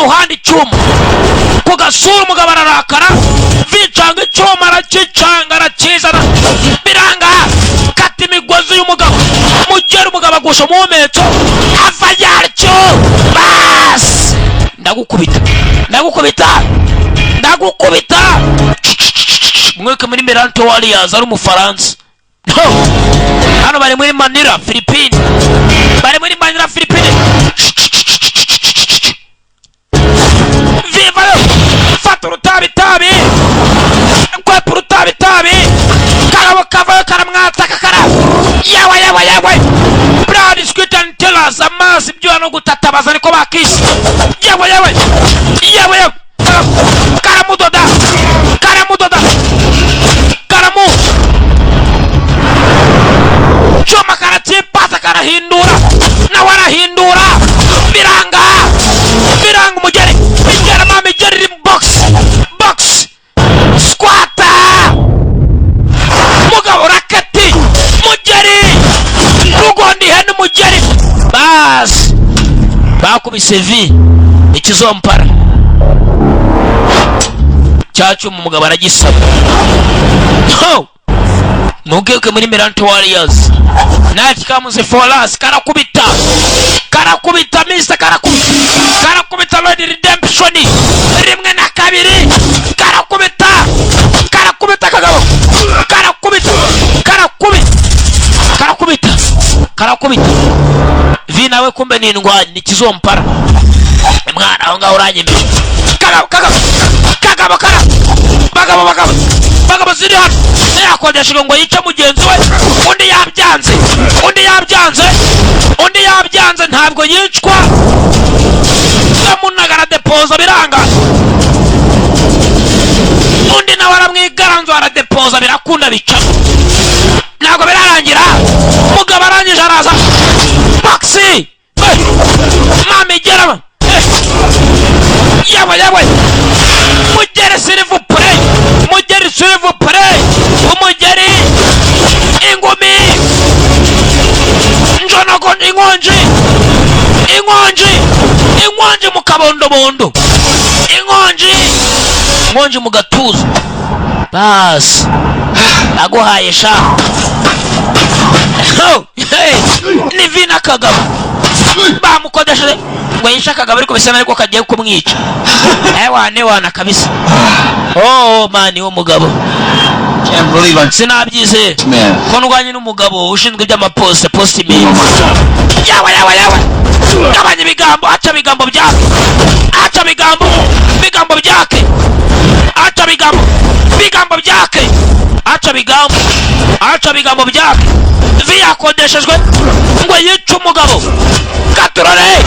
iruhande icyuma ku gasura umugabo ararakara vicanga icyuma aracicanga arakizana biranga kata imigozi y'umugabo mugera umugabo agusha umuhumetso ava yaryo basi ndagukubita mweke muri Meranto Warriors ari umufaransa hano bari muri Manila Philippines viva fata urutabi nkwepa urutabi karabo kavayo karamwataka yawe Brad Squid and Tellers amazi ibyo no gutatabaza niko bakisi yawe karamudoda choma karatipasa karahindura na warahindura biranga umugeri bigera mama geri box squata mugabo rakati mugeri rugondi hene mugeri bas bakubise vi ikizompara cyacu mu mugabo aragisaba Mugeke muri Meranto Warriors nati kamuze Folas karakubita Mr. karakubita Lord Redemption rimwe na kabiri karakubita kagabo karakubita vina we kumbe ni indwanyi nikizompara mwana aho ngaho uranyemeje bagabo ziri hano yakodesha ngo yice mugenzi we undi yabyanze ntabwo yicwa yamunagara depoza biranga undi nawe aramwigaranzwa aradepoza birakunda bica ntabwo birarangira mugabo arangije araza Maxi mami gerama yawe mugere silivupure umugeri ingumi njonogo inkonji mu kabondobondo inkonji mu gatuza basi aguhaye sha ni vina kagabo bamukodesheje ngo yisha kagabo ariko bisa ariko kagiye kumwica wana kabisa mani wo mugabo sinabyize ko ndwanye n'umugabo ushinzwe iby'amaposte postime yawe kabanye bigambo acha bigambo byake viyakodeshejwe ngo yice umugabo katurore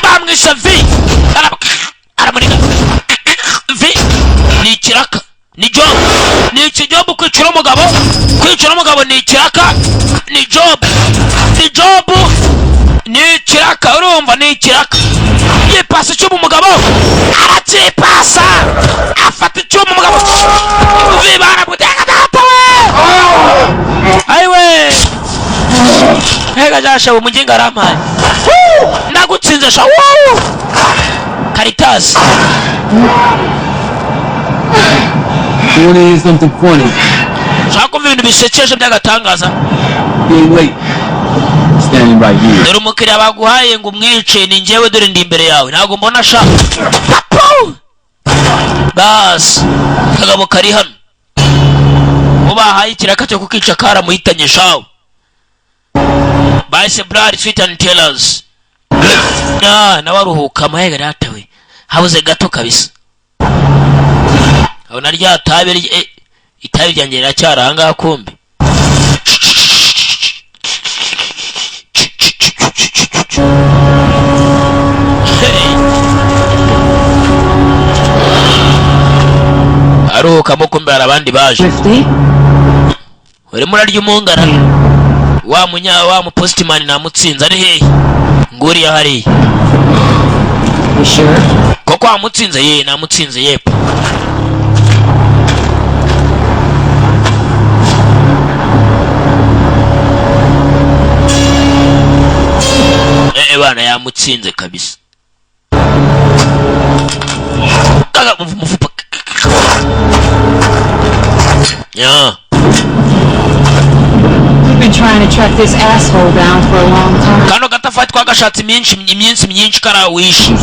bamwisha vi aramuniga vi ni kiraka ni job kwicira umugabo ni kiraka ni job ni kiraka urumva ni kiraka yipasa icyuma umugabo arakipasa afata icyuma umugabo vibara guteka datawe aiwe hega jasha umuginga arampaye ndagutsinze sha Caritas something funny. Shako ibintu bisekeje byagatangaza. Being late. Standing right here. Dore umukiriya baguhaye ngo umwice ni njyewe dore ndi imbere yawe ntago mbona sha. Bas kagabo kari hano. Ubahaye kiraka cyo kukica kara muhitanye shawo. Bahise Brad Squid and Tellers. Na waruhuka mahega datawe. Habuze gato kabisa. Abona rya tabe itabi ryanjye riracyaranga kumbi. Aruhuka mo kumbe abandi baje. Uri murarya umungara. Wa mu postman namutsinze ari hehe? Nguri ya hari. Sure. Koko amutsinze ye namutsinze yepo. Bana yamutsinze kabisa. kaga mufupa yeah. We've been trying to track this asshole down for a long time. Kano gatafati twagashatse iminsi myinshi karawishe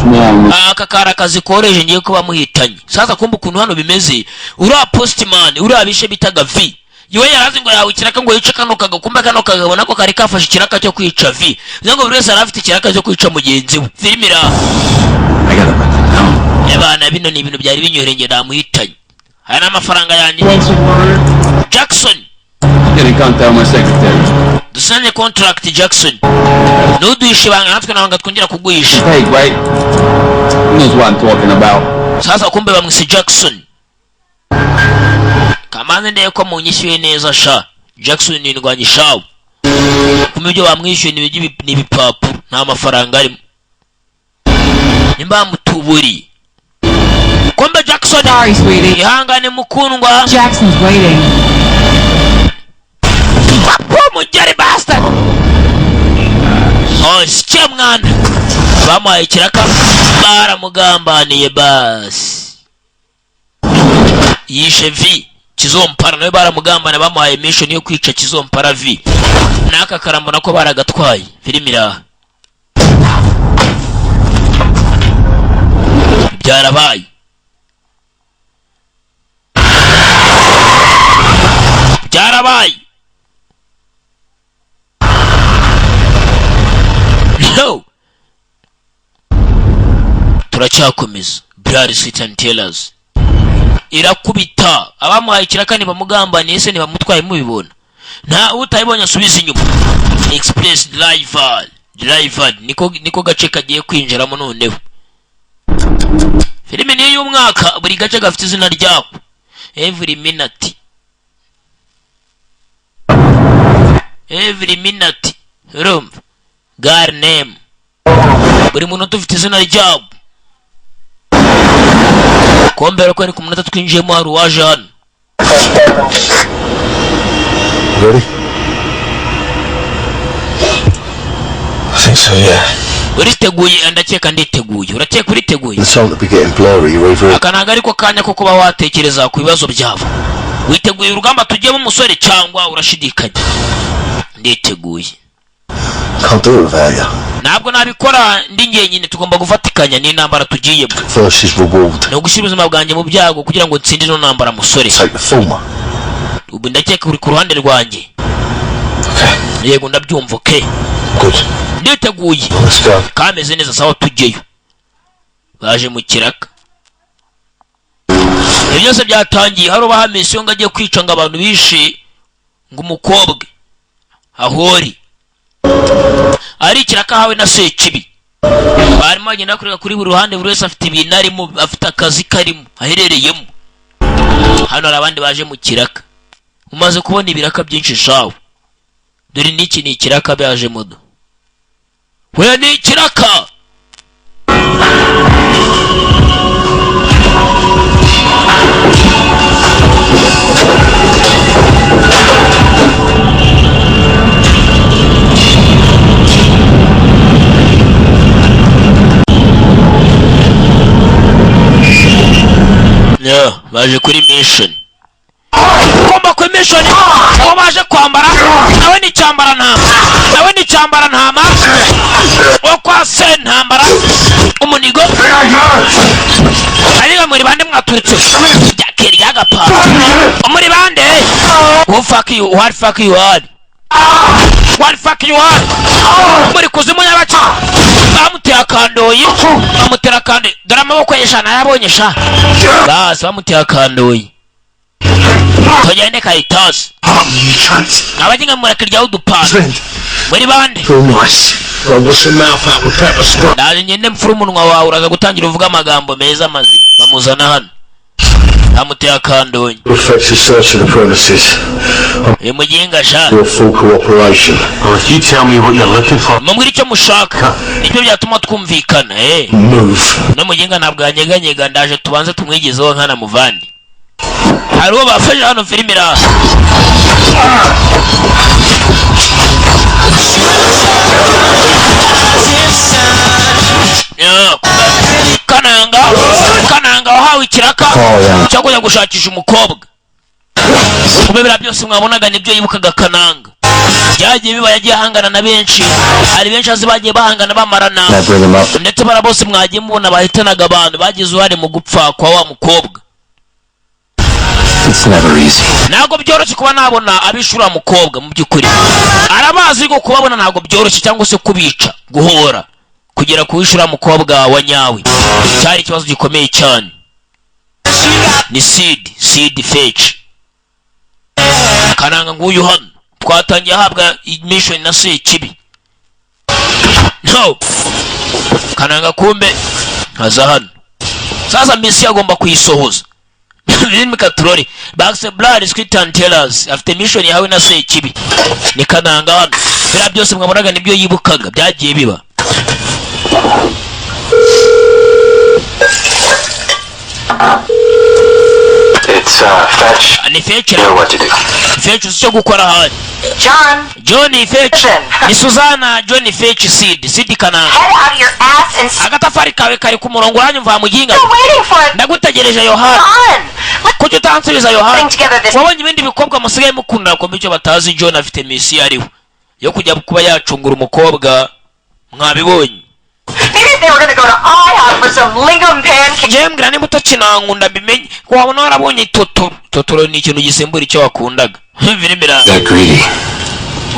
aka kara kazi koreje ngiye kuba muhitanye sasa kumba ukuntu hano bimeze ura postman ura bishe bitaga V yewe yarazi ngo yawe kiraka ngo yice kano kagakumba kano kagabona ko kari kafashe kiraka cyo kwica V ngo buri wese arafite kiraka cyo kwica mugenzi we filmira abana bino ni ibintu byari binyorenge namuhitanye hari amafaranga yanjye Jackson Getting contact with my secretary. dusanye contract Jackson nuduhishe banga natwe nabanga twongera kuguhisha Hey, right? He knows what I'm talking about. sasa kumbe bamwise Jackson kamanze ndeye ko munyishyuye neza sha Jackson ni ndwanyishawe kumbe byo bamwishyuye ni ibipapuro nta mafaranga arimo nimba mutuburi kumbe Jackson Sorry, sweetie. ihangane mukundwa Jackson's waiting. mujyari bastard sikia mwana bamuhaye kiraka baramugambaniye basi yishe V Kizompara nawe baramugambana bamuhaye mission yo kwica Kizompara V naka karambo nako baragatwaye filmira byarabaye no turacyakomeza Blood Sweat and Tears irakubita abamuhaye kirakani bamugambaniye se ntibamutwaye mubibona nta utayibonye asubiza inyuma Express Driver niko gace kagiye kwinjiramo noneho filime niyo y'umwaka buri gace gafite izina ryako every minute urumva gar name buri muntu ufite izina ryabo kombera ko ni ku munota twinjiyemo hari uwaje hano Ready? I think so, yeah. uriteguye ndakeka nditeguye urakeka uriteguye The song that be getting blurry, you over it. aka ntabwo ariko kanya ko kuba watekereza ku bibazo byabo witeguye urugamba tugiyemo umusore cyangwa urashidikanya nditeguye Can't do it without you. ntabwo nabikora ndi njyenyine tugomba gufatikanya n'intambara tugiyemo First is reward. no gushyira ubuzima bwanjye mu byago kugira ngo nsinde ino ntambara musore Take the former. ubu ndakeka uri ku ruhande rwanjye Okay. yego ndabyumva okay Good. nditeguye Let's go. kameze neza sawa tujyeyo baje mu kiraka ibyo byose byatangiye hari ubaha misiyo ngo agiye kwica ngo abantu bishe ngo umukobwa ahori ari kiraka hawe na Sekibi barimo bagenda kureka kuri buri ruhande buri wese afite ibintu arimo afite akazi karimo aherereyemo hano hari abandi baje mu kiraka umaze kubona ibiraka byinshi shawe dore niki ni ikiraka byaje modo we ni ikiraka yeah, baje kuri mission komba kuri mission aho baje kwambara nawe ni cyambara ntama wo kwa Sentambara umunigo ariga muri bande mwaturutse yakeri yagapa muri bande what fuck you are muri kuzimu y'abaca bamuteye akandoyi bamutera kandi dore amaboko yeshana yabonye sha basi bamuteye akandoyi tugende Kayitasi abaginga murakirya udupana muri bande naje ngende mfura umunwa wawe uraza gutangira uvuga amagambo meza mazima bamuzana hano bamuteye akandoyi muginga sha mumwira icyo mushaka nicyo byatuma twumvikana no muginga ntabwo yanyeganyega ndaje tubanze tumwigizeho nkana muvandi hari uwo bafashe hano filmira kananga yahawe ikiraka cyo kujya gushakisha umukobwa. Kubera byose mwabonaga nibyo yibukaga Kananga. Byagiye biba yagiye ahangana na benshi, hari benshi azi bagiye bahangana bamarana, ndetse bara bose mwagiye mubona bahitanaga abantu bagize uruhare mu gupfa kwa wa mukobwa. It's never easy. Ntabwo byoroshye kuba nabona abishura mukobwa mu byukuri. Arabazi ko kubabona ntabwo byoroshye cyangwa se kubica, guhora kugera kuwishura mukobwa wa nyawe. Cyari ikibazo gikomeye cyane. Ni Sid Fetch. Kananga nguyu hano twatangiye ahabwa mission na Sekibi. No. Kananga kumbe haza hano. Sasa misi agomba kuyisohoza. Vini Katurori Baxter Blood is quit and tell us after mission yahawe na Sekibi. Ni Kananga hano. Bira byose mwabonaga nibyo yibukaga byagiye biba. It's Fetch. Ni Fetch. You know what to do. Fetch cyo gukora hano. Johnny Fetch. Ni Suzana Johnny Fetch Sid Kananga. Head out of your ass and Agatafari kawe kari ku murongo wanyu mva muginga. waiting for it. Ndagutegereje Yohana. Kuki utansubiza Yohana? Wabonye ibindi bikobwa musigaye mukunda ko icyo batazi John afite misi ariho yo kujya kuba yacungura umukobwa mwabibonye. Maybe they were gonna go to IHOP for some lingam pancakes. Jembra ni muto kinankunda bimenye ko wabona warabonye totoro ni ikintu gisembura icyo wakundaga. Virimira That greedy.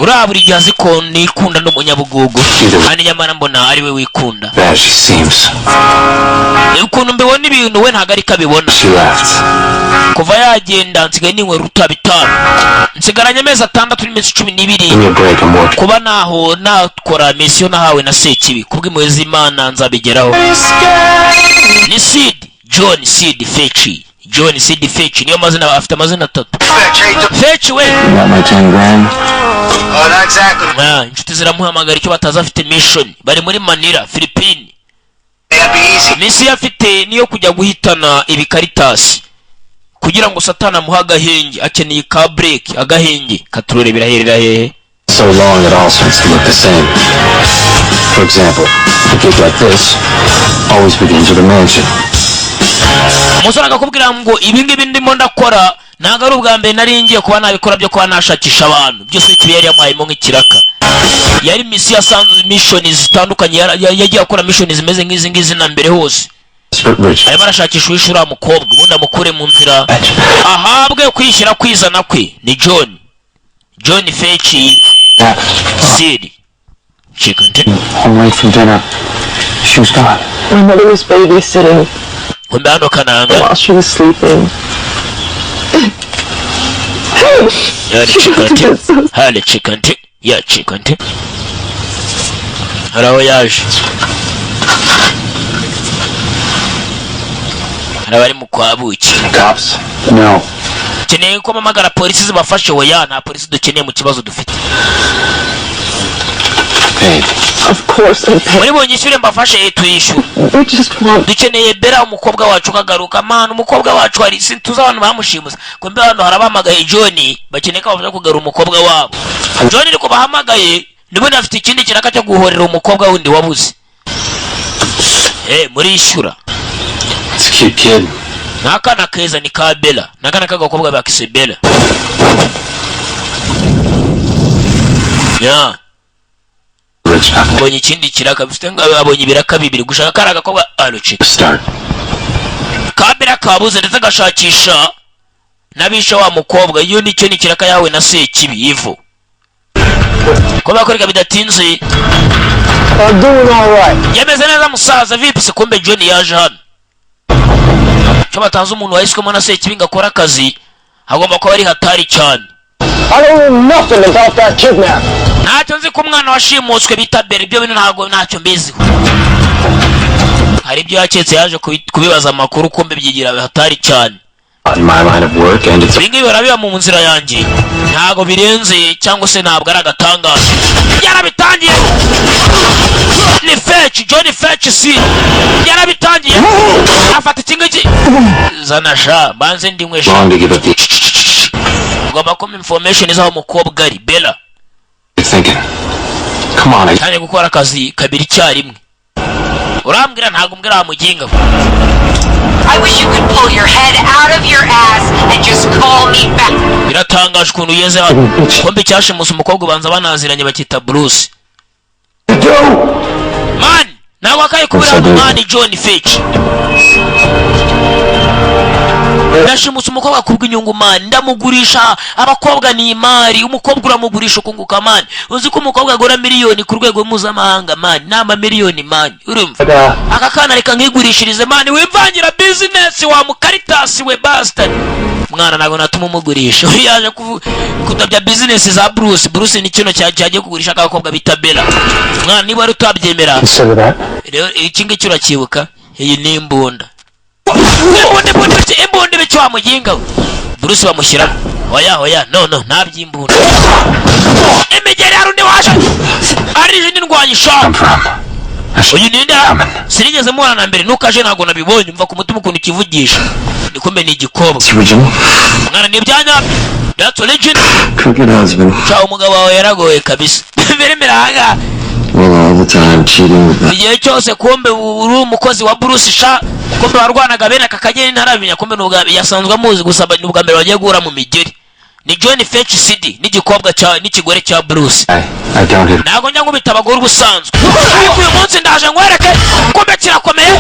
uraburi gihazi ko nikunda n'umunyabugugu kandi nyamara mbona ari we wikunda. Bad she seems. Ukuntu mbibona ibintu we ntago ari kabibona. She left. Kuva yagenda nsigaye niwe ruta bitanu. Nsigaranye amezi 6 n'imisi 12. Give me a break, I'm working. Kuba naho nakora mission nahawe na Sekibi kubw'imwezi Imana nzabigeraho. Ni John Sid Fetch. John Sid Fetch niyo mazina afite amazina 3. Fetch we. You got my 10 grand? Oh, not exactly. Inshuti ziramuhamagara icyo bataza afite mission. Bari muri Manila, Philippines. That'd be easy. Misi afite niyo kujya guhitana ibikaritasi. Kugira ngo Satana amuha agahenge, akeneye ka break, agahenge katurore biraherera hehe. So long it all starts to look the same. For example, a gig like this always begins with a mansion. Umusore akakubwira ngo ibingibi ndimo ndakora ntago ari ubwa mbere nari ngiye kuba nabikora byo kuba nashakisha abantu. Byose kibi yari yamuhayemo nk'ikiraka. Yari misi yasanze mission zitandukanye yagiye akora mission zimeze nk'izi na mbere hose. Arimo arashakisha uwishura mukobwa ubundi amukure mu nzira ahabwe kwishyira kwizana kwe. Ni John Fetch Sid. Chicken. I'm late for dinner. She was gone. My mother was babysitting Kumbe hano Kananga. while she was sleeping. Hali chicken. Ya chicken. Haraho yaje. Harabari mu kwabuki. Cops? No. Keneye ko mamagara polisi zibafashe hoya nta polisi dukeneye mu kibazo dufite. Paid. Of course I paid. Muri bonyishyure mbafashe tuyishyura. We just want Dukeneye Bera umukobwa wacu kagaruka man umukobwa wacu ari sintuza abantu bamushimuza. Kumbe hano harabamagaye John bakeneye ko bavuze kugarura umukobwa wabo. John ariko bahamagaye nibo nafite ikindi kiraka cyo guhorera umukobwa wundi wabuze. Muri ishyura. It's a cute kid. Nakana keza ni ka Bella. Nakana kagakobwa bakise Bella. Ya. Rich enough. Bonye ikindi kiraka bifite ngo abonye ibiraka bibiri gushaka karaga ko arucika. Start. Kabera kabuze ndetse agashakisha nabisha wa mukobwa iyo nicyo ni kiraka yawe na Sekibi yivu. Ko bakoreka bidatinze. I'm doing all right. Yemeze neza musaza vipi se kumbe John yaje hano. Cyo batanze umuntu wahiswemo na Sekibi ngakora akazi agomba kuba ari hatari cyane. I don't know nothing about that kidnap. Ntacyo nzi ko umwana washimuswe bita Beri ibyo bintu ntago ntacyo mbiziho. Hari ibyo yaketse yaje kubibaza amakuru kumbe byigira hatari cyane. In my line of work and it's Bingi barabiba mu nzira yanjye. Ntago birenze cyangwa se ntabwo ari agatangaza. Yarabitangiye. Ni Fetch, John Fetch Sid. Yarabitangiye. Afata ikingiki. Zanasha, banze ndimwe sha. wrong to give up the Ngomba ko information izaho umukobwa ari Bella. thinking. Come on, Cyane gukora akazi kabiri cyarimwe. urambwira ntabwo umbwira wa muginga I wish you could pull your head out of your ass and just call me back. biratangaje ukuntu ugeze hano kombe cyashimusa umukobwa ubanza banaziranye bakita Bruce man ntabwo akaye kubira umwani John Fitch ndashimusa umukobwa kubw'inyungu man ndamugurisha abakobwa ni imari umukobwa uramugurisha ukunguka man uzi ko umukobwa agura miliyoni ku rwego mpuzamahanga man nama miliyoni man urumva aka kana reka nkigurishirize man wimvangira business wa mukaritasi we bastard mwana ntabwo natuma umugurisha yaje kutabya business za Bruce ni kino cyagiye kugurisha akakobwa bita Bella mwana niba ari utabyemera rero iki ngiki urakibuka iyi ni imbunda imbunda bicyo wamuginga Bruce bamushyiramo oya no ntabyimbunda imigeri yarundi waje ari izindi ndwanyisha uyu ninde sinigeze mubona na mbere nukaje ntabwo nabibonye mva ku mutima ukuntu kivugisha nikombe ni igikobwa mwana ni ibyanya that's origin ciao umugabo wawe yaragoye kabisa biremeraga all the time cheating with that. igihe cyose kumbe uri umukozi wa Bruce sha kumbe warwanaga bene akakageni ntaramenya kumbe n'ubwa yasanzwe amuzi gusa n'ubwa mbere bagiye guhura mu migeri ni John Fitch CD n'igikobwa cya n'ikigore cya Bruce I don't hit. ntago njya ngubita abagore ubusanzwe ariko uyu munsi ndaje ngwereke kumbe kirakomeye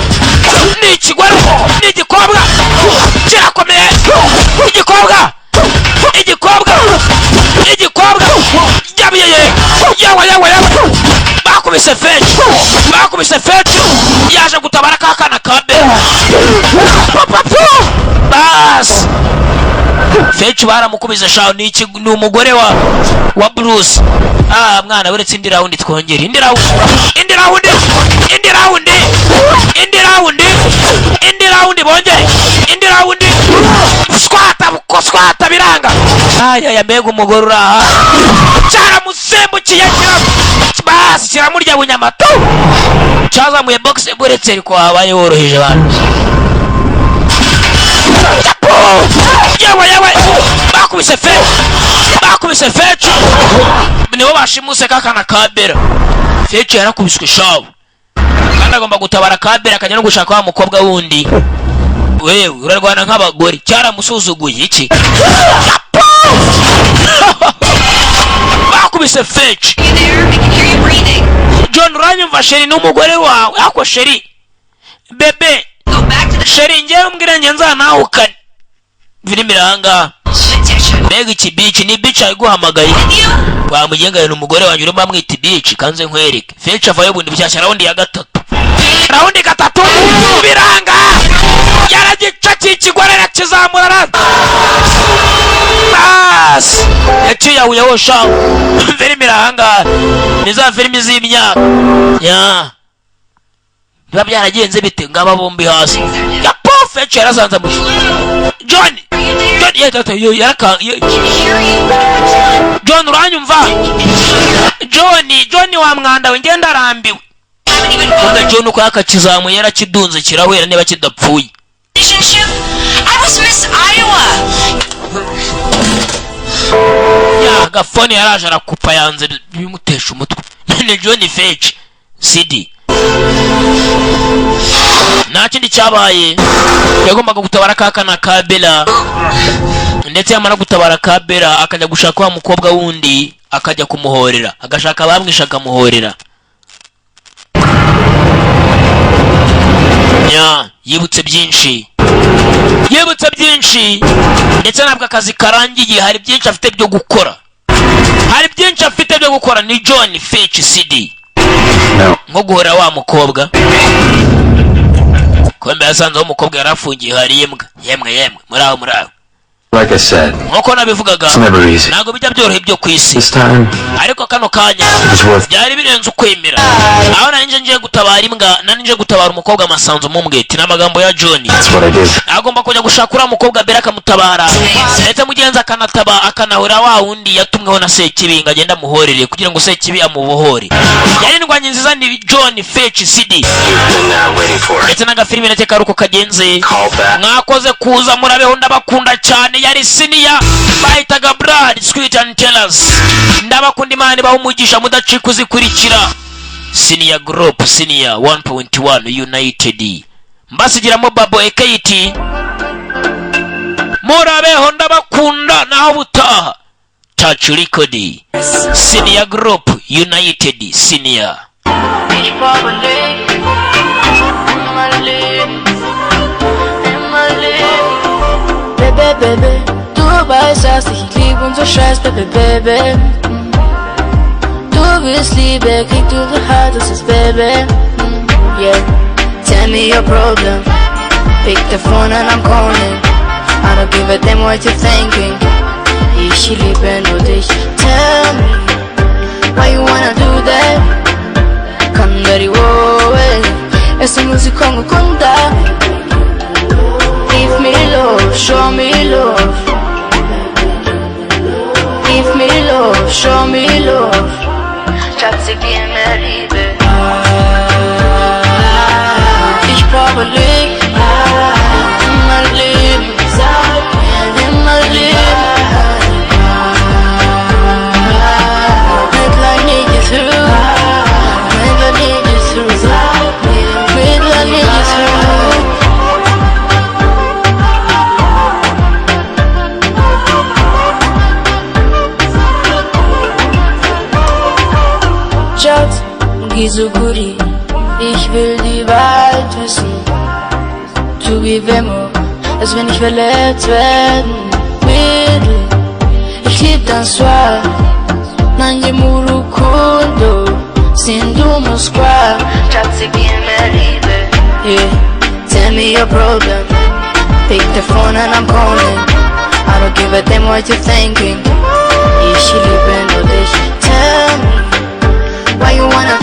ni ikigore n'igikobwa kirakomeye igikobwa yawe bakubise Fitch yaje gutabara kakana kabe bas Fitch baramukubise shaho ni umugore wa Bruce mwana uretse indi round twongere indi round bongere indi round squata biranga ya mbega umugore uraha cyaramusembukiye basi kiramurya bunyamato cyazamuye box buretse ariko habaye woroheje abantu yawe bakubise Fitch nibo bashimuse kakana kabera Fitch yarakubiswe shawo kandi agomba gutabara kabera akajya no gushaka wa mukobwa wundi wewe urarwana nk'abagore cyaramusuzuguye iki bakubise Fitch John uranyumva sheri n'umugore wawe ako sheri bebe sheri ngewe umbwira nge nzanahukane virimiranga mbega iki bitch ni bitch ayiguhamagaye wamugenga n'umugore wanjye urimo amwita bitch kanze nkwereke Fitch avayo bundi bushyashya raundi ya gatatu biranga yaragica cy'ikigore yakizamura bas yaciyahuye wo shawo virimiranga niza filimi z'imyaka ya biba byaragenze bite ngaba bombi hasi ya Fitch yarasanze mu John John uranyumva John wa mwanda we ngenda arambiwe kumbe John uko yakakizamuye yarakidunze kirahwera niba kidapfuye I was Miss Iowa. ya gafone yaraje arakupa yanze bimutesha umutwe ni John Fitch CD nta kindi cyabaye yagombaga gutabara kakana ka Bella ndetse yamara gutabara ka Bella akajya gushaka wa mukobwa wundi akajya kumuhorera agashaka bamwisha akamuhorera yibutse byinshi ndetse nabwo akazi karangiye hari byinshi afite byo gukora ni John Fitch CD nko guhora wa mukobwa kombe yasanzeho umukobwa yarafungiye hari yemwe muri aho Like I said, nkuko nabivugaga it's never easy. ntabwo bijya byoroha ibyo ku isi This time, ariko kano kanya byari birenze ukwemera aho nje gutabara imbwa nje gutabara umukobwa amasanzu mumwete n'amagambo ya John that's what I did. agomba kujya gushakura umukobwa Bella akamutabara ndetse mugenza akanahura wa wundi yatumweho na Sekibi agenda muhorere kugira ngo Sekibi amubohore yari ndwanye nziza ni John Fitch CD ndetse n'agafilime nake karuko kagenze mwakoze kuza murabeho ndabakunda cyane yari senior bahitaga Brad Sweet and Tellers ndabakunda Imana bahumugisha mudacika uzikurikira senior group senior 1.1 united mbasigiramo babo ekayiti murabeho ndabakunda naho butaha touch record senior group united senior Baby, du weißt, dass ich lieb und so scheiß, Baby. Du willst Liebe, krieg du the heart, das ist Baby. Yeah, tell me your problem. Pick the phone and I'm calling. I don't give a damn what you're thinking. Ich liebe nur dich. Tell me, why you wanna do that? Kandari wowe, essa música ngukunda. Give me love, show me love. Give me love, show me love. Schatzi, gib mir Liebe. Ich brauche Licht in mein Leben. In mein Leben. Midnight need you through. Midnight need you through. Midnight need you through. Schatz, geh so guri, ich will die Wahrheit wissen. Tuvimos, als wenn ich verletzt werden will. Ich lieb dein Swag, nanjye mu rukundo, sindu umuswa. Schatz, gib mir Liebe. Yeah, tell me your problem. Pick the phone and I'm calling. I don't give a damn what you're thinking. Ich liebe nur dich. Tell me, why you wanna